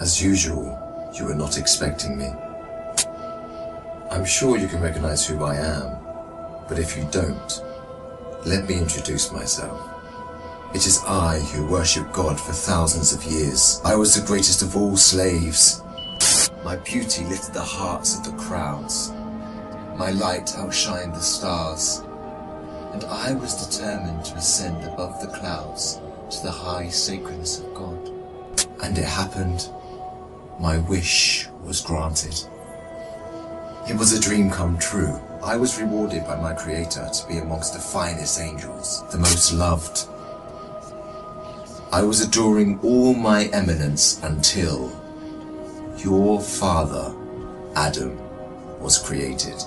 As usual, you were not expecting me. I'm sure you can recognize who I am, but if you don't, let me introduce myself. It is I who worship God for thousands of years. I was the greatest of all slaves. My beauty lifted the hearts of the crowds. My light outshined the stars. And I was determined to ascend above the clouds to the high sacredness of God. And it happened. My wish was granted. It was a dream come true. I was rewarded by my Creator to be amongst the finest angels, the most loved. I was adoring all my eminence until your father, Adam, was created.